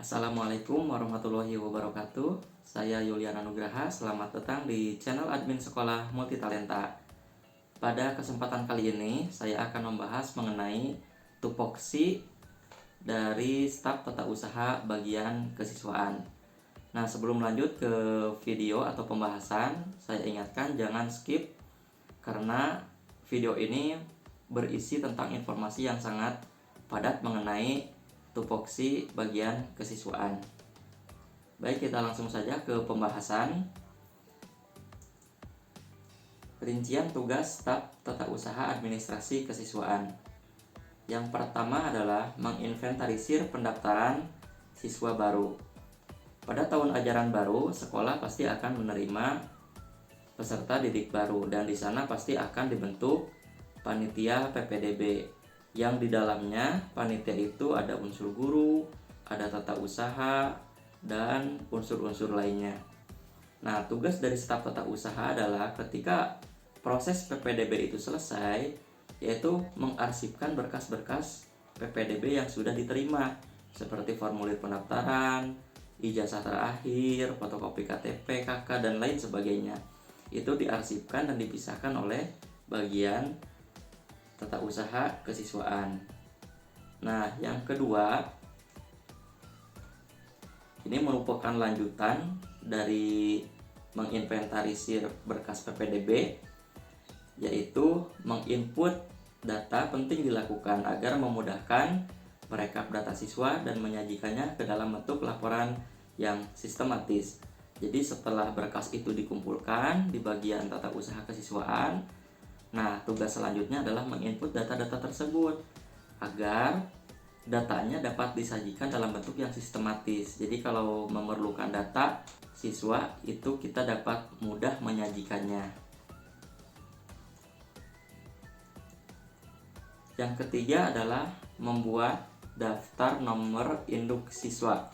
Assalamualaikum warahmatullahi wabarakatuh. Saya Yuliana Nugraha. Selamat datang di channel Admin Sekolah Multitalenta. Pada kesempatan kali ini, saya akan membahas mengenai tupoksi dari staf tata usaha bagian kesiswaan. Nah, sebelum lanjut ke video atau pembahasan, saya ingatkan jangan skip karena video ini berisi tentang informasi yang sangat padat mengenai tupoksi bagian kesiswaan. Baik, kita langsung saja ke pembahasan. Rincian tugas staf tata usaha administrasi kesiswaan. Yang pertama adalah menginventarisir pendaftaran siswa baru. Pada tahun ajaran baru, sekolah pasti akan menerima peserta didik baru dan di sana pasti akan dibentuk panitia PPDB yang di dalamnya panitia itu ada unsur guru, ada tata usaha, dan unsur-unsur lainnya. Nah, tugas dari staf tata usaha adalah ketika proses PPDB itu selesai, yaitu mengarsipkan berkas-berkas PPDB yang sudah diterima, seperti formulir pendaftaran, ijazah terakhir, fotokopi KTP, KK, dan lain sebagainya. Itu diarsipkan dan dipisahkan oleh bagian tata usaha kesiswaan. Nah, yang kedua, ini merupakan lanjutan dari menginventarisir berkas PPDB, yaitu menginput data penting dilakukan agar memudahkan merekap data siswa dan menyajikannya ke dalam bentuk laporan yang sistematis. Jadi setelah berkas itu dikumpulkan di bagian tata usaha kesiswaan, nah, tugas selanjutnya adalah menginput data-data tersebut agar datanya dapat disajikan dalam bentuk yang sistematis. Jadi kalau memerlukan data siswa itu kita dapat mudah menyajikannya. Yang ketiga adalah membuat daftar nomor induk siswa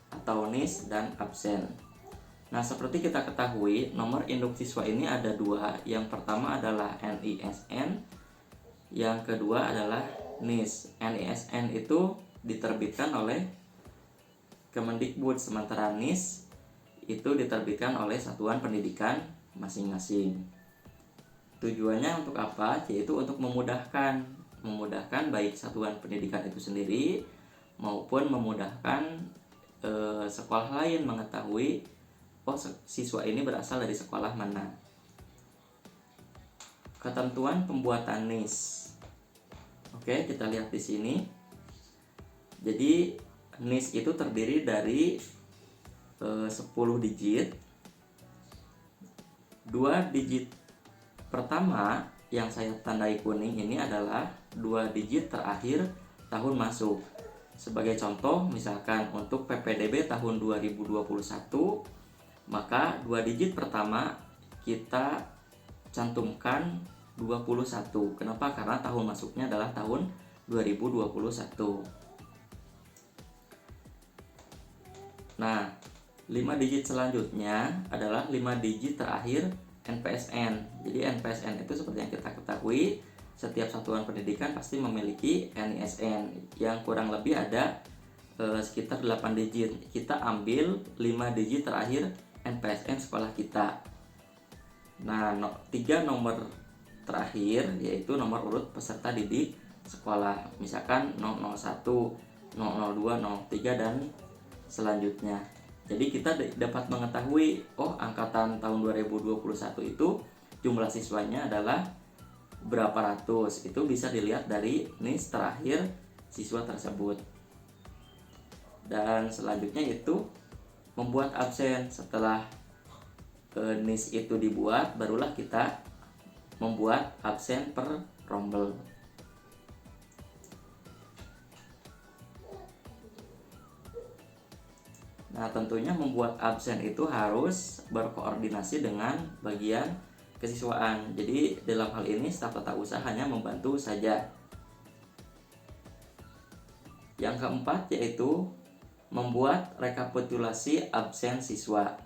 atau NIS dan absen. Nah, seperti kita ketahui, nomor induk siswa ini ada dua. Yang pertama adalah NISN, yang kedua adalah NIS. NISN itu diterbitkan oleh Kemendikbud, sementara NIS itu diterbitkan oleh satuan pendidikan masing-masing. Tujuannya untuk apa? Yaitu untuk memudahkan baik satuan pendidikan itu sendiri maupun memudahkan sekolah lain mengetahui siswa ini berasal dari sekolah mana. Ketentuan pembuatan NIS. Oke, kita lihat di sini. Jadi NIS itu terdiri dari 10 digit. 2 digit pertama yang saya tandai kuning ini adalah 2 digit terakhir tahun masuk. Sebagai contoh, misalkan untuk PPDB tahun 2021, maka 2 digit pertama kita cantumkan 21. Kenapa? Karena tahun masuknya adalah tahun 2021. Nah, 5 digit selanjutnya adalah 5 digit terakhir NPSN. Jadi NPSN itu seperti yang kita ketahui, setiap satuan pendidikan pasti memiliki NISN yang kurang lebih ada sekitar 8 digit. Kita ambil 5 digit terakhir NPSN sekolah kita. Nah, 3 nomor terakhir yaitu nomor urut peserta didik sekolah, misalkan 001, 002, 03 dan selanjutnya. Jadi kita dapat mengetahui angkatan tahun 2021 itu jumlah siswanya adalah berapa ratus. Itu bisa dilihat dari NIS terakhir siswa tersebut. Dan selanjutnya itu membuat absen. Setelah NIS itu dibuat, barulah kita membuat absen per rombel. Nah, tentunya membuat absen itu harus berkoordinasi dengan bagian kesiswaan. Jadi dalam hal ini staf tata usaha hanya membantu saja. Yang keempat yaitu membuat rekapitulasi absen siswa.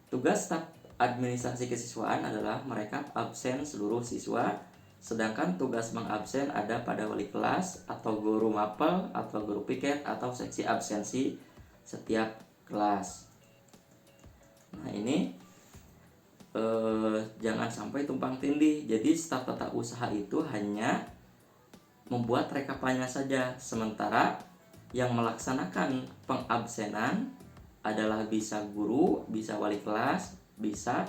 Tugas staf administrasi kesiswaan adalah merekap absen seluruh siswa Sedangkan tugas mengabsen ada pada wali kelas atau guru mapel atau guru piket atau seksi absensi setiap kelas. Nah ini jangan sampai tumpang tindih. Jadi staf tata usaha itu hanya membuat rekapannya saja, sementara yang melaksanakan pengabsenan adalah bisa guru, bisa wali kelas, bisa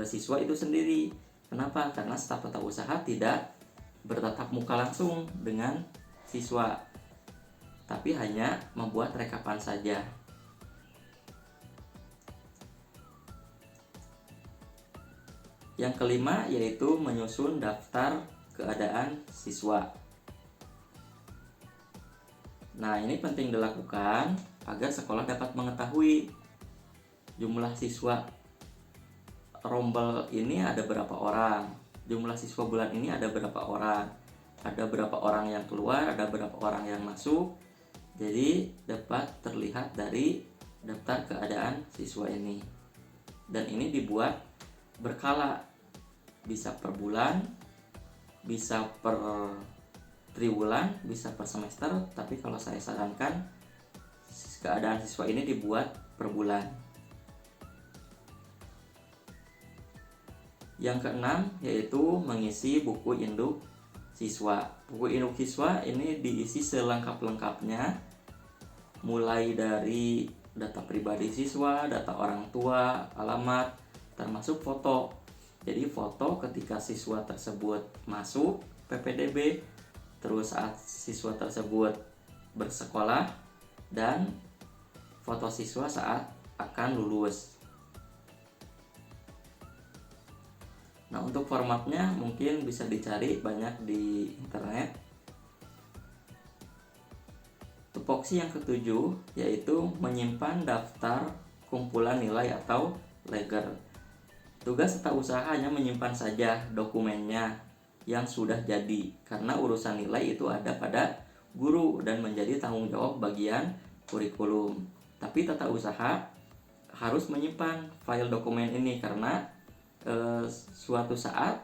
siswa itu sendiri. Kenapa? Karena staf tata usaha tidak bertatap muka langsung dengan siswa, tapi hanya membuat rekapan saja. Yang kelima yaitu menyusun daftar keadaan siswa. Nah, ini penting dilakukan agar sekolah dapat mengetahui jumlah siswa rombel ini ada berapa orang, jumlah siswa bulan ini ada berapa orang, ada berapa orang yang keluar, ada berapa orang yang masuk. Jadi dapat terlihat dari daftar keadaan siswa ini. Dan ini dibuat berkala, bisa per bulan, bisa per triwulan, bisa per semester, tapi kalau saya sarankan keadaan siswa ini dibuat per bulan. Yang keenam yaitu mengisi buku induk siswa. Buku induk siswa ini diisi selengkap-lengkapnya, mulai dari data pribadi siswa, data orang tua, alamat, termasuk foto. Jadi foto ketika siswa tersebut masuk PPDB, terus saat siswa tersebut bersekolah, dan foto siswa saat akan lulus. Nah, untuk formatnya mungkin bisa dicari banyak di internet. Tupoksi yang ketujuh yaitu menyimpan daftar kumpulan nilai atau ledger. Tugas tata usaha hanya menyimpan saja dokumennya yang sudah jadi, karena urusan nilai itu ada pada guru dan menjadi tanggung jawab bagian kurikulum. Tapi tata usaha harus menyimpan file dokumen ini karena suatu saat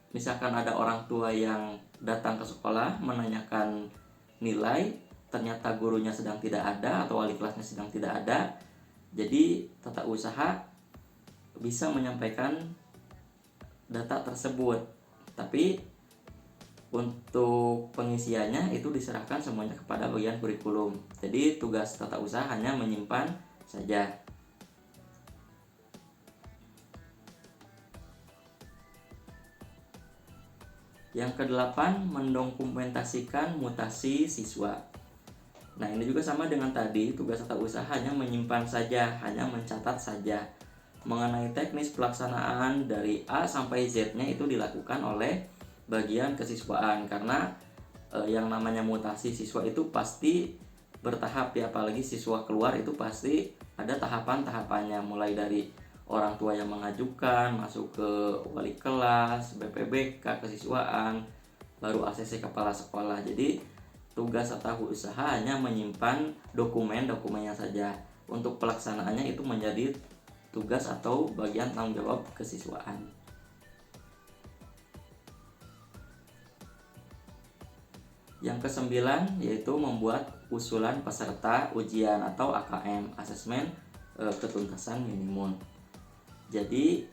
misalkan ada orang tua yang datang ke sekolah menanyakan nilai, ternyata gurunya sedang tidak ada atau wali kelasnya sedang tidak ada, jadi tata usaha bisa menyampaikan data tersebut, tapi untuk pengisiannya itu diserahkan semuanya kepada bagian kurikulum. Jadi tugas tata usaha hanya menyimpan saja. Yang kedelapan, mendokumentasikan mutasi siswa. Nah, ini juga sama dengan tadi, tugas tata usaha hanya menyimpan saja, hanya mencatat saja. Mengenai teknis pelaksanaan dari A sampai Z-nya itu dilakukan oleh bagian kesiswaan, karena yang namanya mutasi siswa itu pasti bertahap ya, apalagi siswa keluar itu pasti ada tahapan-tahapannya, mulai dari orang tua yang mengajukan, masuk ke wali kelas, BPBK, kesiswaan, baru ACC kepala sekolah. Jadi tugas tata usaha hanya menyimpan dokumen-dokumennya saja. Untuk pelaksanaannya itu menjadi tugas atau bagian tanggung jawab kesiswaan. Yang kesembilan yaitu membuat usulan peserta ujian atau AKM, asesmen ketuntasan minimum. Jadi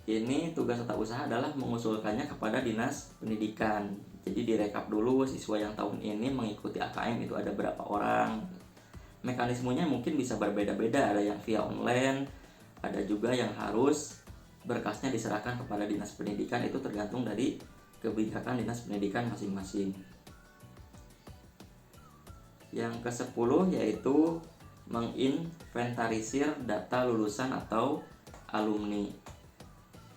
ini tugas tata usaha adalah mengusulkannya kepada Dinas Pendidikan. Jadi direkap dulu siswa yang tahun ini mengikuti AKM itu ada berapa orang. Mekanismenya mungkin bisa berbeda-beda, ada yang via online, ada juga yang harus berkasnya diserahkan kepada Dinas Pendidikan, itu tergantung dari kebijakan Dinas Pendidikan masing-masing. Yang ke-10 yaitu menginventarisir data lulusan atau alumni.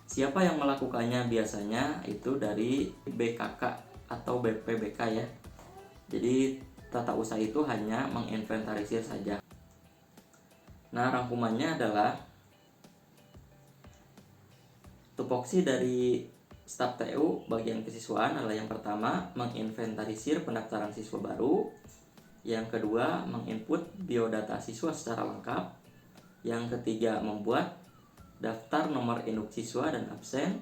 Siapa yang melakukannya? Biasanya itu dari BKK atau BPBK ya. Jadi tata usaha itu hanya menginventarisir saja. Nah, rangkumannya adalah tupoksi dari staf TU bagian kesiswaan adalah yang pertama menginventarisir pendaftaran siswa baru, yang kedua menginput biodata siswa secara lengkap, yang ketiga membuat daftar nomor induk siswa dan absen,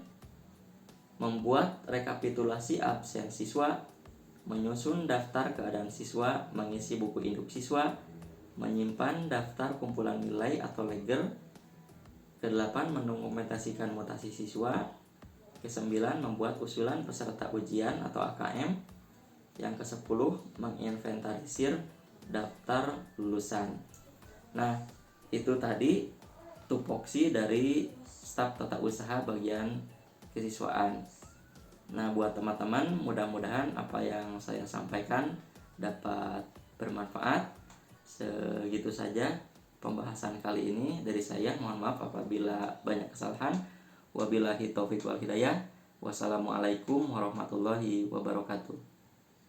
membuat rekapitulasi absen siswa, menyusun daftar keadaan siswa, mengisi buku induk siswa, menyimpan daftar kumpulan nilai atau ledger. Ke-8, mendokumentasikan mutasi siswa. Ke-9, membuat usulan peserta ujian atau AKM. Yang ke-10, menginventarisir daftar lulusan. Nah, itu tadi tupoksi dari staf tata usaha bagian kesiswaan. Nah, buat teman-teman, mudah-mudahan apa yang saya sampaikan dapat bermanfaat. Segitu saja pembahasan kali ini dari saya. Mohon maaf apabila banyak kesalahan. Wabillahi taufiq wal hidayah. Wassalamualaikum warahmatullahi wabarakatuh.